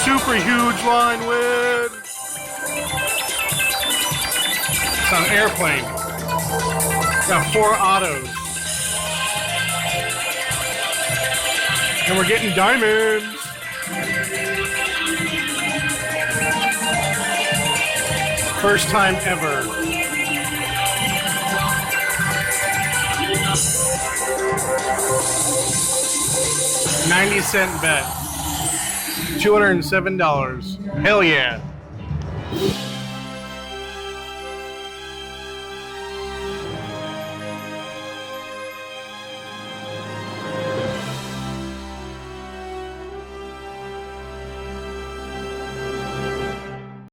super huge line win. It's on airplane. Got 4 autos. And we're getting diamonds. First time ever. $0.90 bet. $207. Hell yeah.